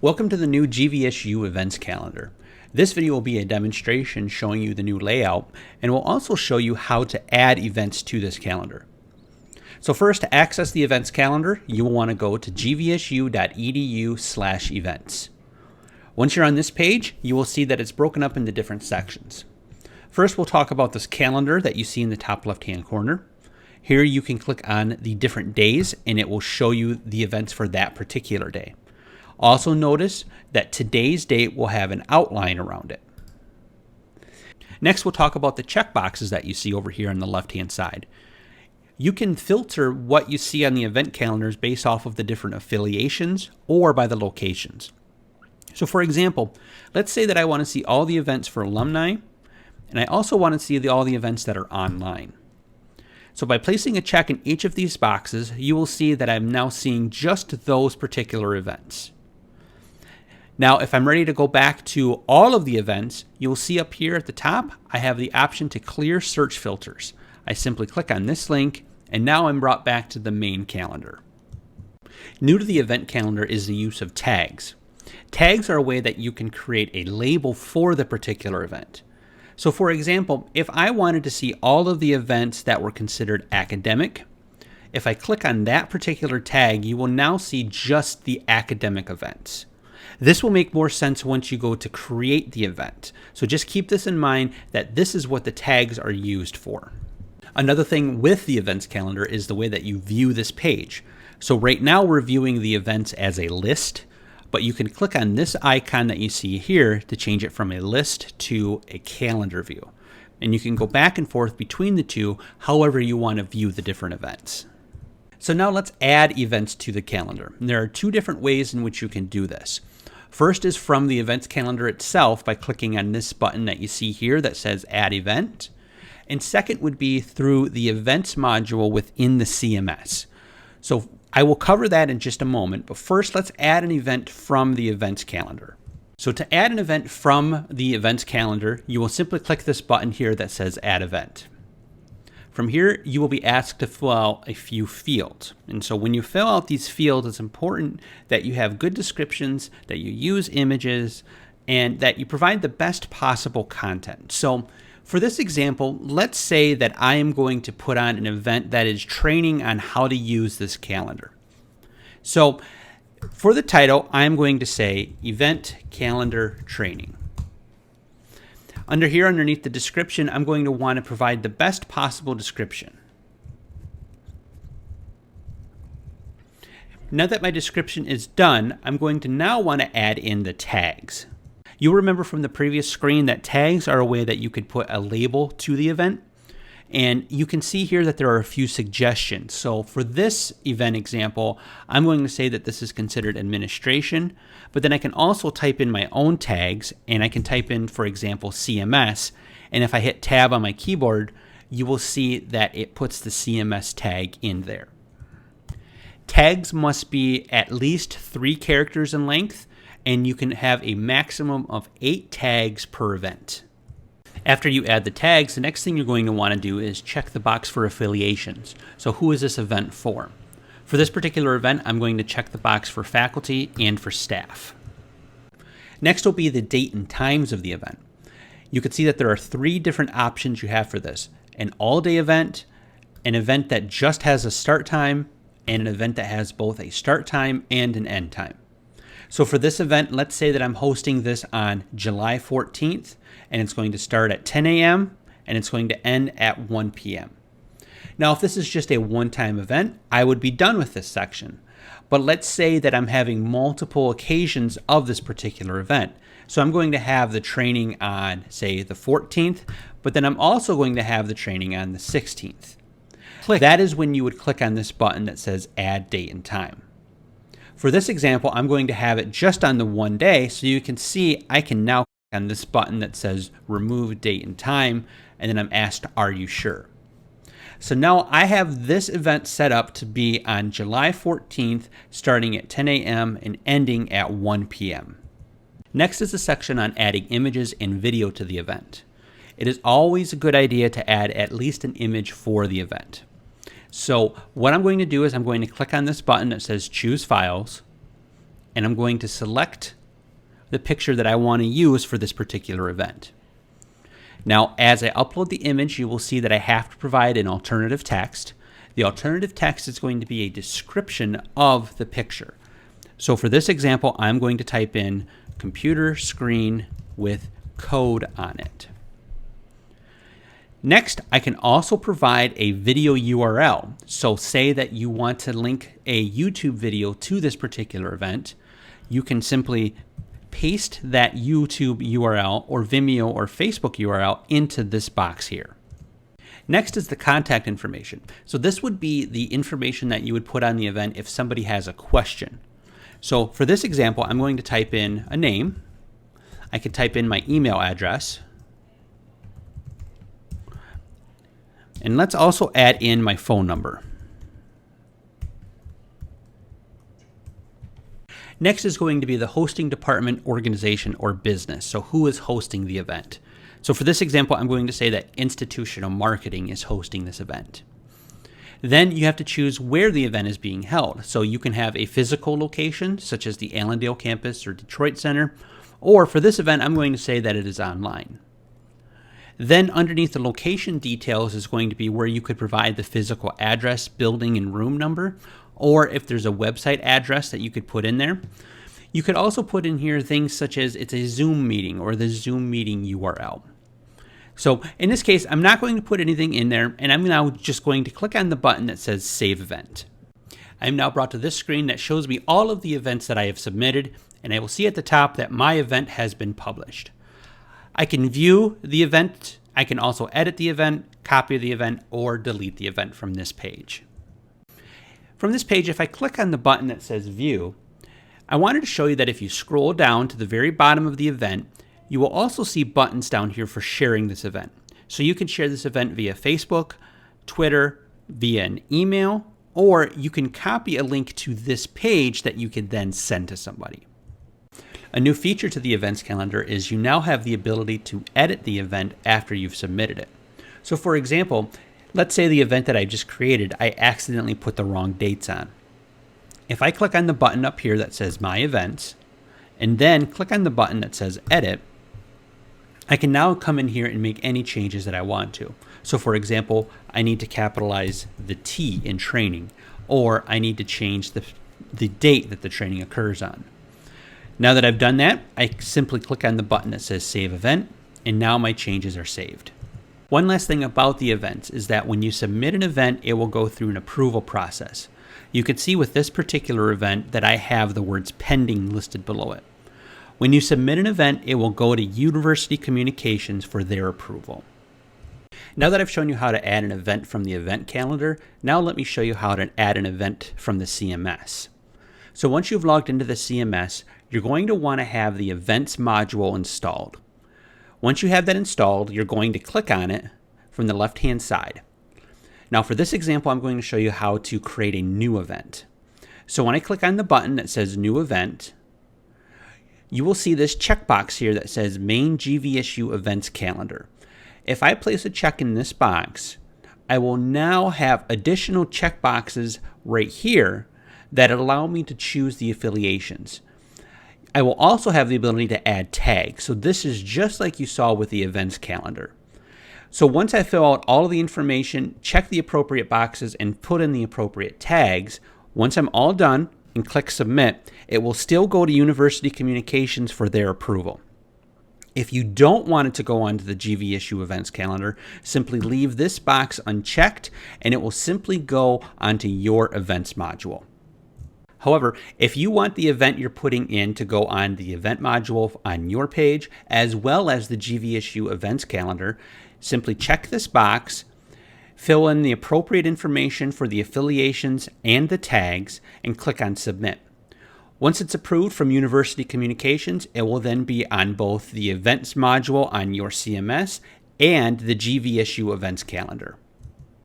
Welcome to the new GVSU events calendar. This video will be a demonstration showing you the new layout, and will also show you how to add events to this calendar. So first, to access the events calendar, you will want to go to gvsu.edu/events. Once you're on this page, you will see that it's broken up into different sections. First, we'll talk about this calendar that you see in the top left-hand corner. Here you can click on the different days, and it will show you the events for that particular day. Also notice that today's date will have an outline around it. Next, we'll talk about the checkboxes that you see over here on the left-hand side. You can filter what you see on the event calendars based off of the different affiliations or by the locations. So for example, let's say that I want to see all the events for alumni, and I also want to see all the events that are online. So by placing a check in each of these boxes, you will see that I'm now seeing just those particular events. Now, if I'm ready to go back to all of the events, you'll see up here at the top, I have the option to clear search filters. I simply click on this link, and now I'm brought back to the main calendar. New to the event calendar is the use of tags. Tags are a way that you can create a label for the particular event. So for example, if I wanted to see all of the events that were considered academic, if I click on that particular tag, you will now see just the academic events. This will make more sense once you go to create the event. So just keep this in mind that this is what the tags are used for. Another thing with the events calendar is the way that you view this page. So right now we're viewing the events as a list, but you can click on this icon that you see here to change it from a list to a calendar view. And you can go back and forth between the two however you want to view the different events. So now let's add events to the calendar. And there are two different ways in which you can do this. First is from the events calendar itself by clicking on this button that you see here that says Add Event. And second would be through the Events module within the CMS. So I will cover that in just a moment, but first let's add an event from the events calendar. So to add an event from the events calendar, you will simply click this button here that says Add Event. From here, you will be asked to fill out a few fields. And so when you fill out these fields, it's important that you have good descriptions, that you use images, and that you provide the best possible content. So for this example, let's say that I am going to put on an event that is training on how to use this calendar. So for the title, I'm going to say Event Calendar Training. Under here, underneath the description, I'm going to want to provide the best possible description. Now that my description is done, I'm going to now want to add in the tags. You'll remember from the previous screen that tags are a way that you could put a label to the event. And you can see here that there are a few suggestions. So for this event example, I'm going to say that this is considered administration, but then I can also type in my own tags, and I can type in, for example, CMS. And if I hit tab on my keyboard, you will see that it puts the CMS tag in there. Tags must be at least 3 characters in length, and you can have a maximum of 8 tags per event. After you add the tags, the next thing you're going to want to do is check the box for affiliations. So who is this event for? For this particular event, I'm going to check the box for faculty and for staff. Next will be the date and times of the event. You can see that there are 3 different options you have for this. An all-day event, an event that just has a start time, and an event that has both a start time and an end time. So for this event, let's say that I'm hosting this on July 14th, and it's going to start at 10 a.m. and it's going to end at 1 p.m. Now, if this is just a one-time event, I would be done with this section. But let's say that I'm having multiple occasions of this particular event. So I'm going to have the training on, say, the 14th, but then I'm also going to have the training on the 16th. That is when you would click on this button that says Add Date and Time. For this example, I'm going to have it just on the one day, so you can see I can now click on this button that says Remove Date and Time, and then I'm asked, Are you sure? So now I have this event set up to be on July 14th, starting at 10 a.m. and ending at 1 p.m. Next is the section on adding images and video to the event. It is always a good idea to add at least an image for the event. So what I'm going to do is I'm going to click on this button that says Choose Files. and I'm going to select the picture that I want to use for this particular event. Now, as I upload the image, you will see that I have to provide an alternative text. The alternative text is going to be a description of the picture. So for this example, I'm going to type in computer screen with code on it. Next, I can also provide a video URL. So say that you want to link a YouTube video to this particular event. You can simply paste that YouTube URL or Vimeo or Facebook URL into this box here. Next is the contact information. So this would be the information that you would put on the event if somebody has a question. So for this example, I'm going to type in a name. I could type in my email address. And let's also add in my phone number. Next is going to be the hosting department, organization, or business. So who is hosting the event? So for this example, I'm going to say that institutional marketing is hosting this event. Then you have to choose where the event is being held. So you can have a physical location, such as the Allendale campus or Detroit Center, or for this event, I'm going to say that it is online. Then underneath the location details is going to be where you could provide the physical address, building, and room number, or if there's a website address that you could put in there. You could also put in here things such as it's a Zoom meeting or the Zoom meeting URL. So in this case, I'm not going to put anything in there, and I'm now just going to click on the button that says Save Event. I'm now brought to this screen that shows me all of the events that I have submitted, and I will see at the top that my event has been published. I can view the event, I can also edit the event, copy the event, or delete the event from this page. From this page, if I click on the button that says View, I wanted to show you that if you scroll down to the very bottom of the event, you will also see buttons down here for sharing this event. So you can share this event via Facebook, Twitter, via an email, or you can copy a link to this page that you can then send to somebody. A new feature to the events calendar is you now have the ability to edit the event after you've submitted it. So for example, let's say the event that I just created, I accidentally put the wrong dates on. If I click on the button up here that says My Events, and then click on the button that says Edit, I can now come in here and make any changes that I want to. So for example, I need to capitalize the T in training, or I need to change the date that the training occurs on. Now that I've done that, I simply click on the button that says Save Event, and now my changes are saved. One last thing about the events is that when you submit an event, it will go through an approval process. You can see with this particular event that I have the words pending listed below it. When you submit an event, it will go to University Communications for their approval. Now that I've shown you how to add an event from the event calendar, now let me show you how to add an event from the CMS. So once you've logged into the CMS, you're going to want to have the events module installed. Once you have that installed, you're going to click on it from the left-hand side. Now for this example, I'm going to show you how to create a new event. So when I click on the button that says New Event, you will see this checkbox here that says Main GVSU Events Calendar. If I place a check in this box, I will now have additional checkboxes right here that allow me to choose the affiliations. I will also have the ability to add tags. So this is just like you saw with the events calendar. So once I fill out all of the information, check the appropriate boxes, and put in the appropriate tags, once I'm all done and click Submit, it will still go to University Communications for their approval. If you don't want it to go onto the GVSU events calendar, simply leave this box unchecked and it will simply go onto your events module. However, if you want the event you're putting in to go on the event module on your page, as well as the GVSU events calendar, simply check this box, fill in the appropriate information for the affiliations and the tags, and click on Submit. Once it's approved from University Communications, it will then be on both the events module on your CMS and the GVSU events calendar.